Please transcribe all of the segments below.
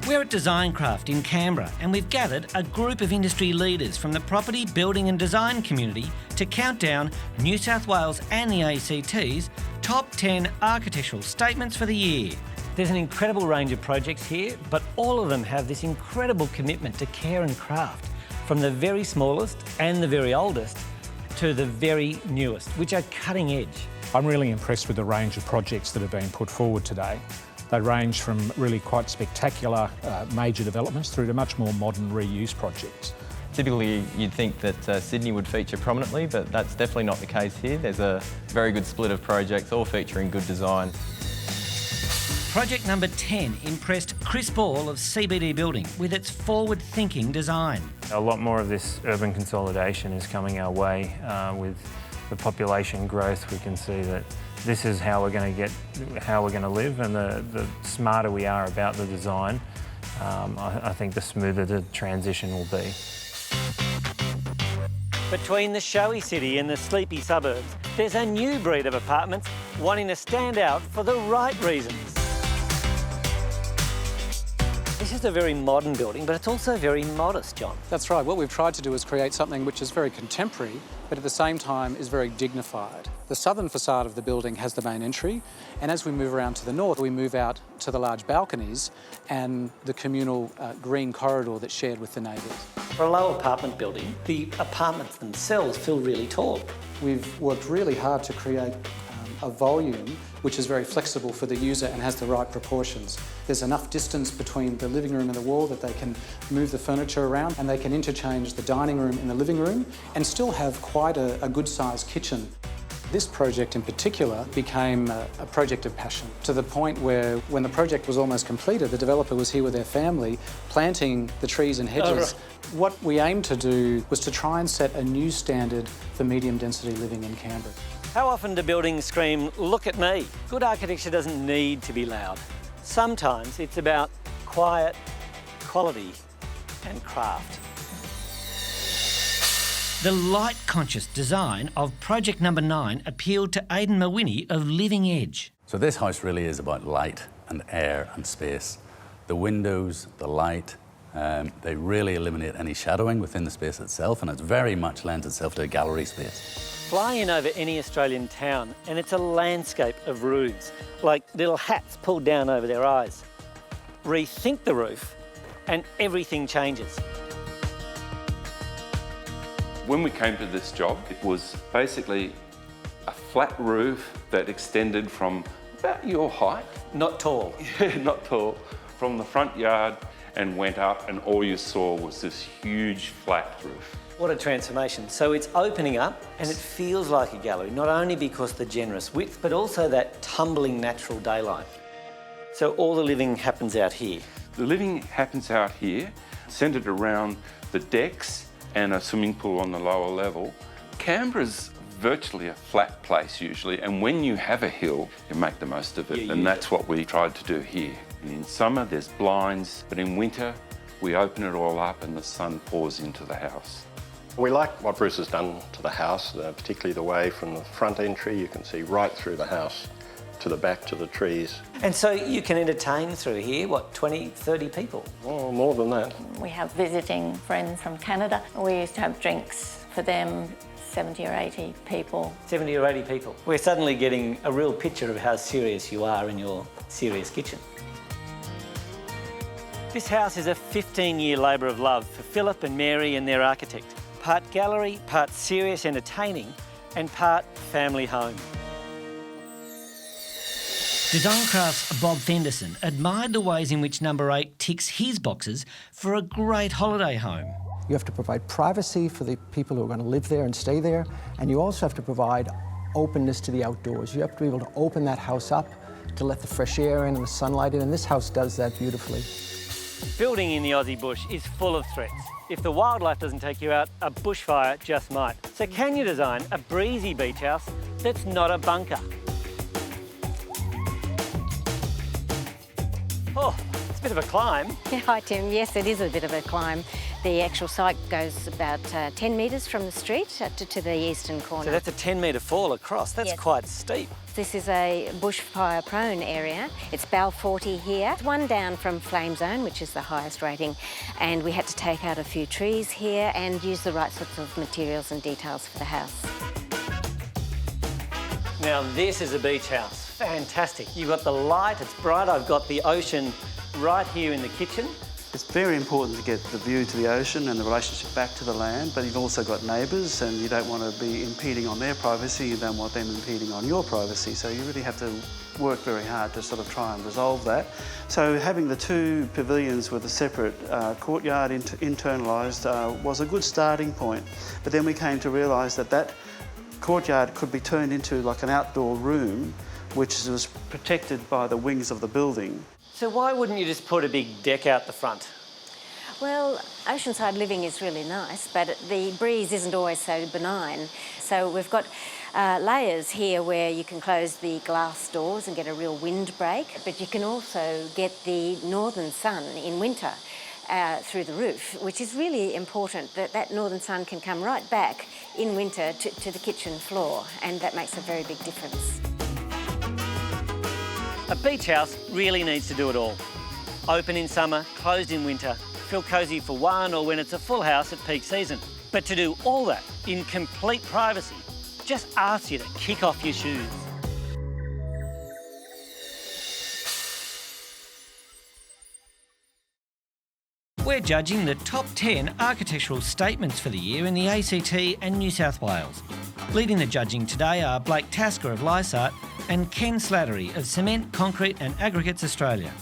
We're at Designcraft in Canberra and we've gathered a group of industry leaders from the property, building and design community to count down New South Wales and the ACT's top 10 architectural statements for the year. There's an incredible range of projects here, but all of them have this incredible commitment to care and craft, from the very smallest and the very oldest to the very newest, which are cutting edge. I'm really impressed with the range of projects that have been put forward today. They range from really quite spectacular major developments through to much more modern reuse projects. Typically you'd think that Sydney would feature prominently, but that's definitely not the case here. There's a very good split of projects, all featuring good design. Project number 10 impressed Chris Ball of CBD Building with its forward-thinking design. A lot more of this urban consolidation is coming our way with the population growth. We can see that this is how we're going to live, and the smarter we are about the design, I think the smoother the transition will be. Between the showy city and the sleepy suburbs, there's a new breed of apartments wanting to stand out for the right reasons. This is a very modern building, but it's also very modest, John. That's right. What we've tried to do is create something which is very contemporary, but at the same time is very dignified. The southern facade of the building has the main entry, and as we move around to the north, we move out to the large balconies and the communal green corridor that's shared with the neighbours. For a low apartment building, the apartments themselves feel really tall. We've worked really hard to create a volume which is very flexible for the user and has the right proportions. There's enough distance between the living room and the wall that they can move the furniture around, and they can interchange the dining room in the living room and still have quite a good-sized kitchen. This project in particular became a project of passion, to the point where when the project was almost completed, the developer was here with their family planting the trees and hedges. Oh, right. What we aimed to do was to try and set a new standard for medium density living in Canberra. How often do buildings scream, "Look at me"? Good architecture doesn't need to be loud. Sometimes it's about quiet, quality and craft. The light-conscious design of project number 9 appealed to Aidan Mawini of Living Edge. So this house really is about light and air and space. The windows, the light, they really eliminate any shadowing within the space itself, and it very much lends itself to a gallery space. Fly in over any Australian town and it's a landscape of roofs, like little hats pulled down over their eyes. Rethink the roof and everything changes. When we came to this job, it was basically a flat roof that extended from about your height. Not tall. Yeah, not tall. From the front yard and went up, and all you saw was this huge flat roof. What a transformation. So it's opening up and it feels like a gallery, not only because of the generous width, but also that tumbling natural daylight. So all the living happens out here. The living happens out here, centred around the decks and a swimming pool on the lower level. Canberra's virtually a flat place usually, and when you have a hill, you make the most of it, and that's what we tried to do here. And in summer, there's blinds, but in winter, we open it all up and the sun pours into the house. We like what Bruce has done to the house, particularly the way from the front entry you can see right through the house to the back to the trees. And so you can entertain through here, what, 20, 30 people? Oh, more than that. We have visiting friends from Canada. We used to have drinks for them, 70 or 80 people. 70 or 80 people. We're suddenly getting a real picture of how serious you are in your serious kitchen. This house is a 15-year labour of love for Philip and Mary and their architect. Part gallery, part serious entertaining, and part family home. Designcraft's Bob Fenderson admired the ways in which number 8 ticks his boxes for a great holiday home. You have to provide privacy for the people who are going to live there and stay there, and you also have to provide openness to the outdoors. You have to be able to open that house up to let the fresh air in and the sunlight in, and this house does that beautifully. Building in the Aussie bush is full of threats. If the wildlife doesn't take you out, a bushfire just might. So can you design a breezy beach house that's not a bunker? Oh, it's a bit of a climb. Yeah, hi Tim. Yes, it is a bit of a climb. The actual site goes about 10 metres from the street to the eastern corner. So that's a 10-metre fall across. That's quite steep. This is a bushfire-prone area. It's Bell 40 here. It's one down from Flame Zone, which is the highest rating, and we had to take out a few trees here and use the right sorts of materials and details for the house. Now this is a beach house. Fantastic. You've got the light, it's bright. I've got the ocean right here in the kitchen. It's very important to get the view to the ocean and the relationship back to the land, but you've also got neighbours and you don't want to be impeding on their privacy, you don't want them impeding on your privacy, so you really have to work very hard to sort of try and resolve that. So having the two pavilions with a separate courtyard internalised was a good starting point, but then we came to realise that that courtyard could be turned into like an outdoor room which was protected by the wings of the building. So why wouldn't you just put a big deck out the front? Well, oceanside living is really nice, but the breeze isn't always so benign. So we've got layers here where you can close the glass doors and get a real wind break, but you can also get the northern sun in winter through the roof, which is really important, that northern sun can come right back in winter to the kitchen floor, and that makes a very big difference. A beach house really needs to do it all. Open in summer, closed in winter, feel cosy for one or when it's a full house at peak season. But to do all that in complete privacy just asks you to kick off your shoes. We're judging the top 10 architectural statements for the year in the ACT and New South Wales. Leading the judging today are Blake Tasker of Lysart and Ken Slattery of Cement, Concrete and Aggregates Australia.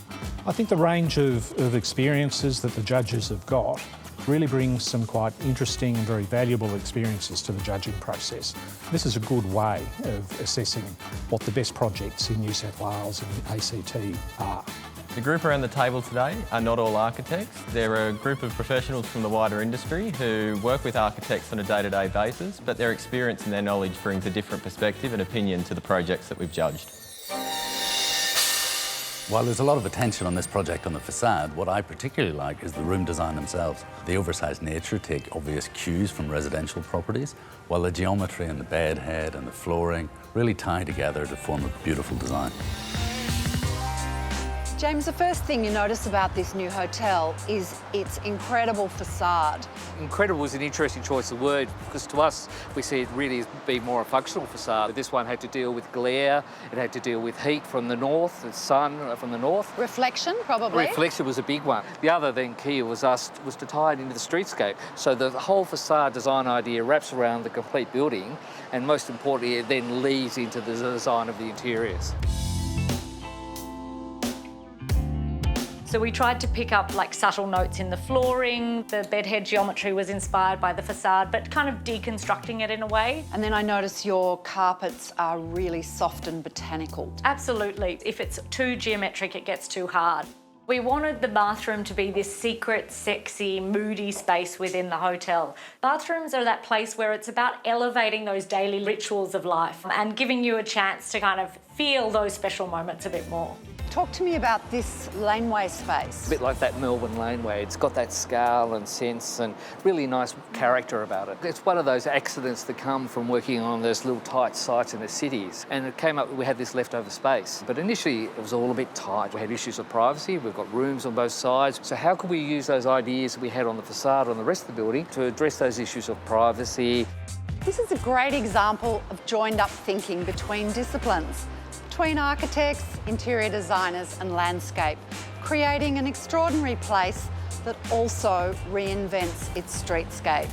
I think the range of experiences that the judges have got really brings some quite interesting and very valuable experiences to the judging process. This is a good way of assessing what the best projects in New South Wales and ACT are. The group around the table today are not all architects. They're a group of professionals from the wider industry who work with architects on a day-to-day basis, but their experience and their knowledge brings a different perspective and opinion to the projects that we've judged. While there's a lot of attention on this project on the facade, what I particularly like is the room design themselves. The oversized nature take obvious cues from residential properties, while the geometry and the bed head and the flooring really tie together to form a beautiful design. James, the first thing you notice about this new hotel is its incredible facade. Incredible is an interesting choice of word because to us we see it really as being more a functional facade. This one had to deal with glare, it had to deal with heat from the north, the sun from the north. Reflection, probably. Reflection was a big one. The other then key was to tie it into the streetscape. So the whole facade design idea wraps around the complete building and most importantly it then leads into the design of the interiors. So we tried to pick up like subtle notes in the flooring. The bedhead geometry was inspired by the facade, but kind of deconstructing it in a way. And then I notice your carpets are really soft and botanical. Absolutely. If it's too geometric, it gets too hard. We wanted the bathroom to be this secret, sexy, moody space within the hotel. Bathrooms are that place where it's about elevating those daily rituals of life and giving you a chance to kind of feel those special moments a bit more. Talk to me about this laneway space. A bit like that Melbourne laneway. It's got that scale and sense and really nice character about it. It's one of those accidents that come from working on those little tight sites in the cities. And it came up, we had this leftover space. But initially it was all a bit tight. We had issues of privacy, we've got rooms on both sides. So how could we use those ideas that we had on the facade on the rest of the building to address those issues of privacy? This is a great example of joined-up thinking between disciplines. Between architects, interior designers and landscape, creating an extraordinary place that also reinvents its streetscape.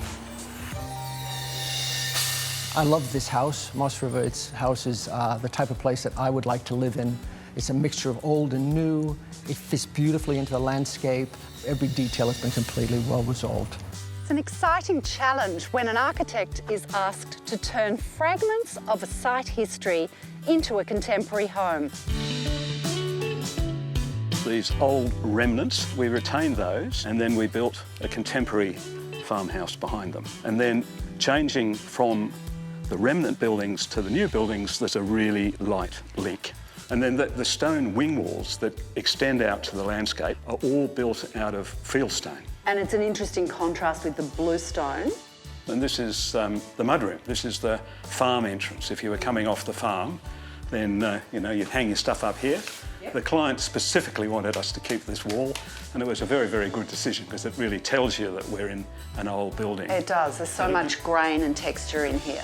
I love this house, Moss River. Its house is the type of place that I would like to live in. It's a mixture of old and new. It fits beautifully into the landscape. Every detail has been completely well resolved. It's an exciting challenge when an architect is asked to turn fragments of a site history into a contemporary home. These old remnants, we retained those and then we built a contemporary farmhouse behind them. And then changing from the remnant buildings to the new buildings, there's a really light link. And then the stone wing walls that extend out to the landscape are all built out of fieldstone. And it's an interesting contrast with the bluestone. And this is the mudroom. This is the farm entrance. If you were coming off the farm, then you'd hang your stuff up here. Yep. The client specifically wanted us to keep this wall, and it was a very, very good decision because it really tells you that we're in an old building. It does. There's so much grain and texture in here.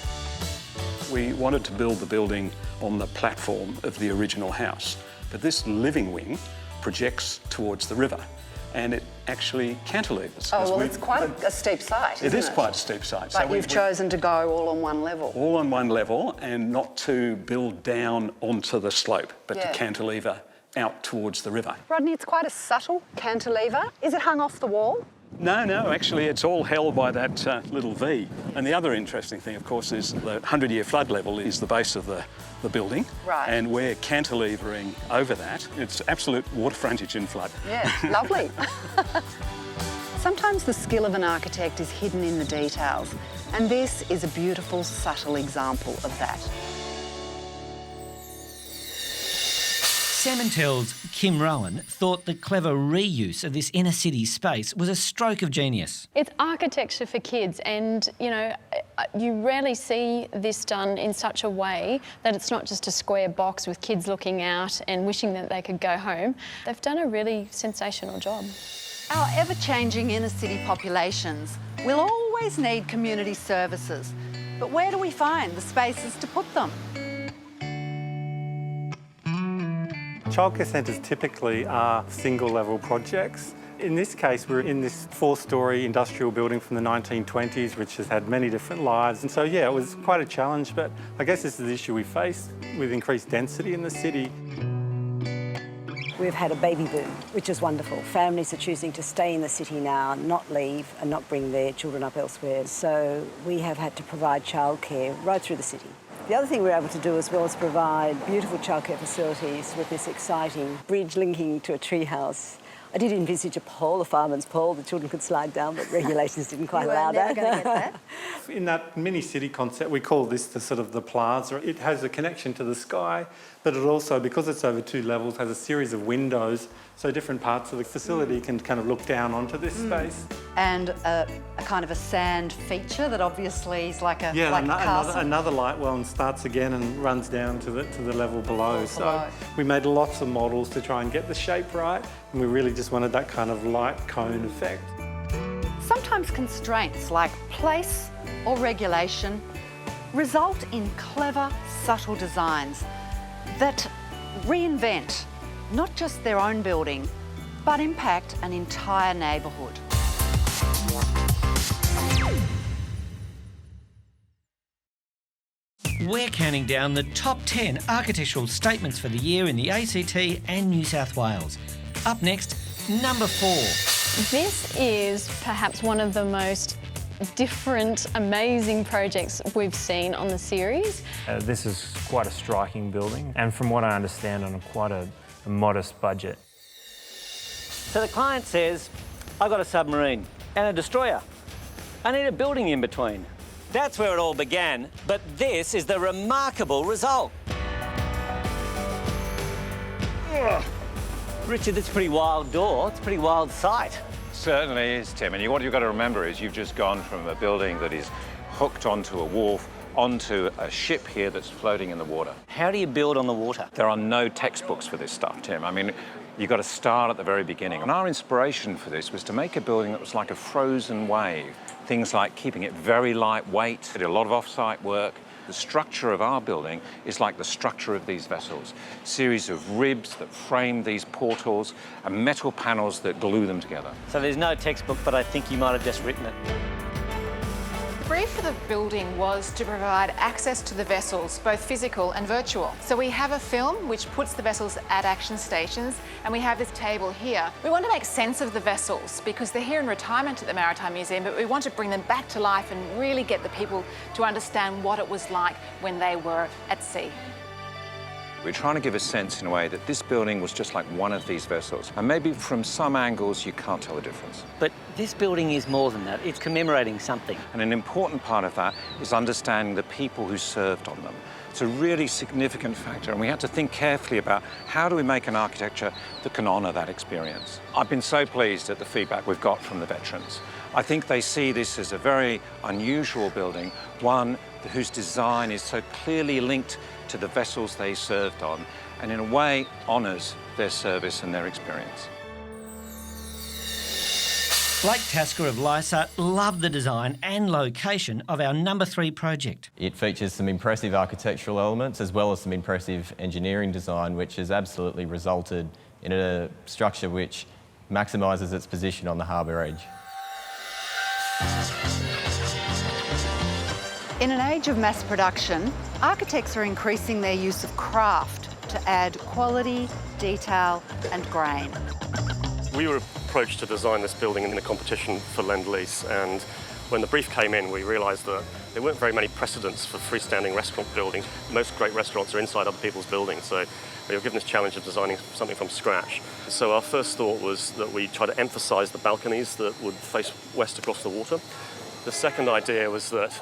We wanted to build the building on the platform of the original house, but this living wing projects towards the river, and it actually cantilevers. Oh, well, it's quite a steep site, isn't it? It is quite a steep site. But you've chosen to go all on one level. All on one level, and not to build down onto the slope, but to cantilever out towards the river. Rodney, it's quite a subtle cantilever. Is it hung off the wall? No, actually it's all held by that little V. And the other interesting thing, of course, is the 100-year flood level is the base of the building. Right. And we're cantilevering over that. It's absolute water frontage in flood. Yeah, lovely. Sometimes the skill of an architect is hidden in the details, and this is a beautiful, subtle example of that. Sementel's Kim Rowan thought the clever reuse of this inner city space was a stroke of genius. It's architecture for kids, and you rarely see this done in such a way that it's not just a square box with kids looking out and wishing that they could go home. They've done a really sensational job. Our ever-changing inner city populations will always need community services, but where do we find the spaces to put them? Childcare centres typically are single-level projects. In this case, we're in this 4-storey industrial building from the 1920s, which has had many different lives. And so, yeah, it was quite a challenge, but I guess this is the issue we face with increased density in the city. We've had a baby boom, which is wonderful. Families are choosing to stay in the city now, not leave and not bring their children up elsewhere. So we have had to provide childcare right through the city. The other thing we're able to do as well is provide beautiful childcare facilities with this exciting bridge linking to a treehouse. I did envisage a pole, a fireman's pole, the children could slide down, but regulations didn't quite allow that. You were never going to get that. In that mini-city concept, we call this the sort of the plaza. It has a connection to the sky, but it also, because it's over 2 levels, has a series of windows, so different parts of the facility can kind of look down onto this space. And a kind of a sand feature that obviously is like a castle. Another light well and starts again and runs down to the level below. So we made lots of models to try and get the shape right, and we really just wanted that kind of light cone effect. Sometimes constraints like place or regulation result in clever, subtle designs that reinvent not just their own building, but impact an entire neighbourhood. We're counting down the top 10 architectural statements for the year in the ACT and New South Wales. Up next, number 4. This is perhaps one of the most different, amazing projects we've seen on the series. This is quite a striking building, and from what I understand, on quite a modest budget. So the client says, I've got a submarine and a destroyer. I need a building in between. That's where it all began, but this is the remarkable result. Ugh. Richard, that's a pretty wild door. It's a pretty wild site. Certainly is, Tim. And what you've got to remember is you've just gone from a building that is hooked onto a wharf onto a ship here that's floating in the water. How do you build on the water? There are no textbooks for this stuff, Tim. I mean, you've got to start at the very beginning. And our inspiration for this was to make a building that was like a frozen wave. Things like keeping it very lightweight, did a lot of off-site work. The structure of our building is like the structure of these vessels. Series of ribs that frame these portals and metal panels that glue them together. So there's no textbook, but I think you might have just written it. The brief for the building was to provide access to the vessels, both physical and virtual. So we have a film which puts the vessels at action stations, and we have this table here. We want to make sense of the vessels because they're here in retirement at the Maritime Museum, but we want to bring them back to life and really get the people to understand what it was like when they were at sea. We're trying to give a sense in a way that this building was just like one of these vessels. And maybe from some angles you can't tell the difference. But This building is more than that. It's commemorating something. And an important part of that is understanding the people who served on them. It's a really significant factor, and we have to think carefully about how do we make an architecture that can honour that experience. I've been so pleased at the feedback we've got from the veterans. I think they see this as a very unusual building, one whose design is so clearly linked to the vessels they served on, and in a way honours their service and their experience. Blake Tasker of Lysart loved the design and location of our number 3 project. It features some impressive architectural elements as well as some impressive engineering design, which has absolutely resulted in a structure which maximises its position on the harbour edge. In an age of mass production, architects are increasing their use of craft to add quality, detail and grain. We were approached to design this building in a competition for Lend-Lease, and when the brief came in we realised that there weren't very many precedents for freestanding restaurant buildings. Most great restaurants are inside other people's buildings, so we were given this challenge of designing something from scratch. So our first thought was that we try to emphasise the balconies that would face west across the water. The second idea was that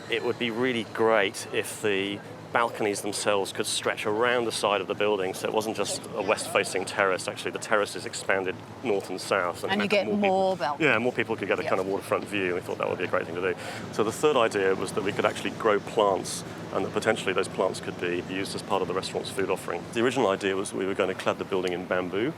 it would be really great if the balconies themselves could stretch around the side of the building, so it wasn't just a west-facing terrace. Actually, the terrace is expanded north and south. And you get more balconies. Yeah, more people could get a kind of waterfront view. We thought that would be a great thing to do. So the third idea was that we could actually grow plants, and that potentially those plants could be used as part of the restaurant's food offering. The original idea was we were going to clad the building in bamboo,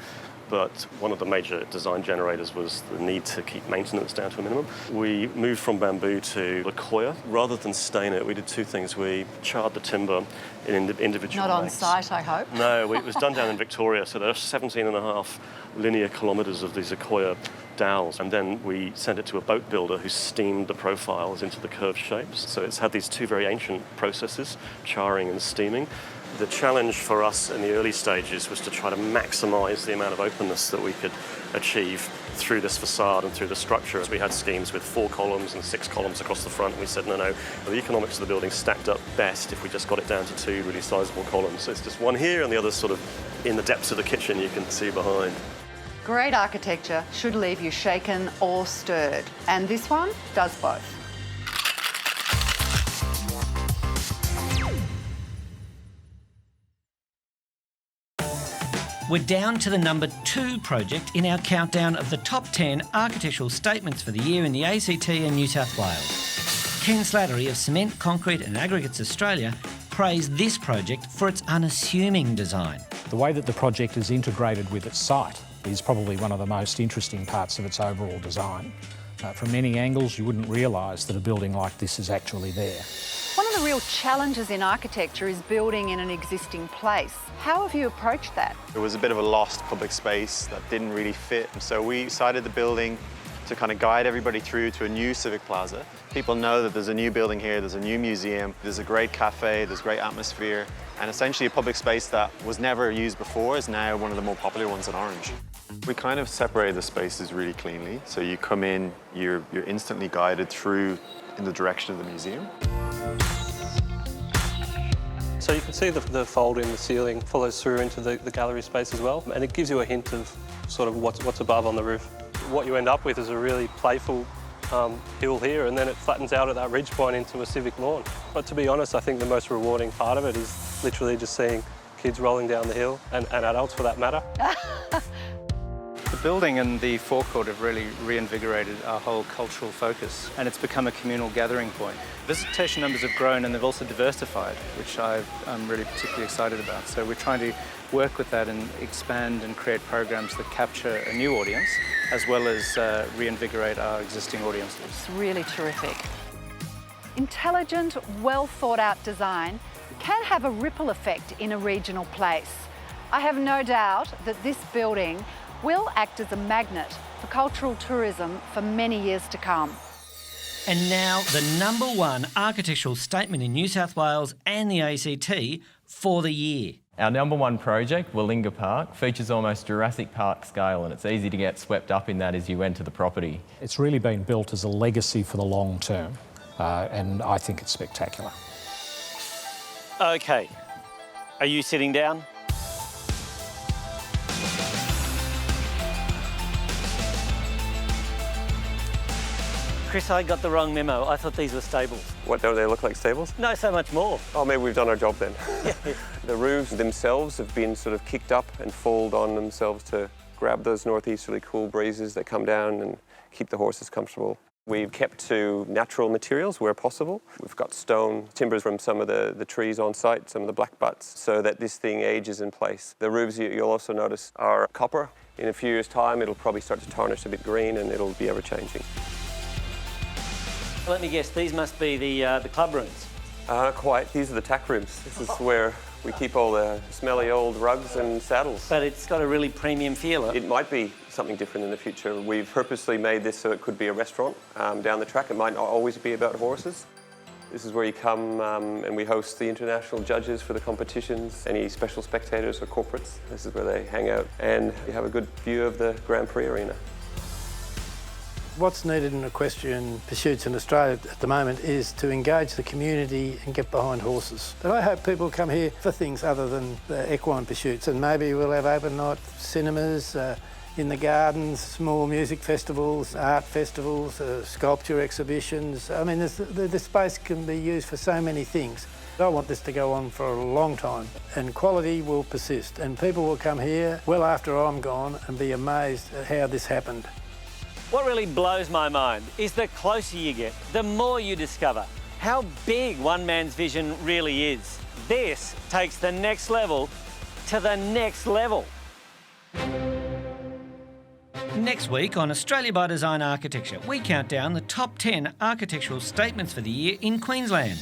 but one of the major design generators was the need to keep maintenance down to a minimum. We moved from bamboo to lacoya. Rather than stain it, we did 2 things. We charred the timber in individual Not on lengths. site, I hope. No, it was done down in Victoria, so there are 17.5 linear kilometres of these lacoya dowels, and then we sent it to a boat builder who steamed the profiles into the curved shapes. So it's had these 2 very ancient processes, charring and steaming. The challenge for us in the early stages was to try to maximise the amount of openness that we could achieve through this facade and through the structure. As we had schemes with 4 columns and 6 columns across the front, and we said, no, the economics of the building stacked up best if we just got it down to 2 really sizable columns. So it's just one here and the other sort of in the depths of the kitchen you can see behind. Great architecture should leave you shaken or stirred, and this one does both. We're down to the number 2 project in our countdown of the top 10 architectural statements for the year in the ACT and New South Wales. Ken Slattery of Cement, Concrete and Aggregates Australia praised this project for its unassuming design. The way that the project is integrated with its site is probably one of the most interesting parts of its overall design. From many angles, you wouldn't realise that a building like this is actually there. One of the real challenges in architecture is building in an existing place. How have you approached that? It was a bit of a lost public space that didn't really fit, so we decided the building to kind of guide everybody through to a new civic plaza. People know that there's a new building here, there's a new museum, there's a great cafe, there's great atmosphere, and essentially a public space that was never used before is now one of the more popular ones in Orange. We kind of separated the spaces really cleanly, so you come in, you're instantly guided through in the direction of the museum. So you can see the fold in the ceiling follows through into the gallery space as well, and it gives you a hint of sort of what's above on the roof. What you end up with is a really playful hill here, and then it flattens out at that ridge point into a civic lawn. But to be honest, I think the most rewarding part of it is literally just seeing kids rolling down the hill, and adults for that matter. The building and the forecourt have really reinvigorated our whole cultural focus, and it's become a communal gathering point. Visitation numbers have grown and they've also diversified, which I'm really particularly excited about. So we're trying to work with that and expand and create programs that capture a new audience, as well as reinvigorate our existing audiences. It's really terrific. Intelligent, well thought out design can have a ripple effect in a regional place. I have no doubt that this building will act as a magnet for cultural tourism for many years to come. And now the number 1 architectural statement in New South Wales and the ACT for the year. Our number 1 project, Willinga Park, features almost Jurassic Park scale, and it's easy to get swept up in that as you enter the property. It's really been built as a legacy for the long term, and I think it's spectacular. Okay, are you sitting down? Chris, I got the wrong memo. I thought these were stables. What, don't they look like stables? No, so much more. Oh, maybe we've done our job then. The roofs themselves have been sort of kicked up and fold on themselves to grab those northeasterly cool breezes that come down and keep the horses comfortable. We've kept to natural materials where possible. We've got stone, timbers from some of the trees on site, some of the black butts, so that this thing ages in place. The roofs, you'll also notice, are copper. In a few years' time, it'll probably start to tarnish a bit green and it'll be ever-changing. Let me guess, these must be the club rooms. Not quite. These are the tack ribs. This is where we keep all the smelly old rugs and saddles. But it's got a really premium feel. It might be something different in the future. We've purposely made this so it could be a restaurant down the track. It might not always be about horses. This is where you come and we host the international judges for the competitions, any special spectators or corporates. This is where they hang out and you have a good view of the Grand Prix arena. What's needed in equestrian pursuits in Australia at the moment is to engage the community and get behind horses. But I hope people come here for things other than the equine pursuits, and maybe we'll have open night cinemas, in the gardens, small music festivals, art festivals, sculpture exhibitions. I mean, the space can be used for so many things. I want this to go on for a long time, and quality will persist, and people will come here well after I'm gone and be amazed at how this happened. What really blows my mind is the closer you get, the more you discover how big one man's vision really is. This takes the next level to the next level. Next week on Australia by Design Architecture, we count down the top 10 architectural statements for the year in Queensland.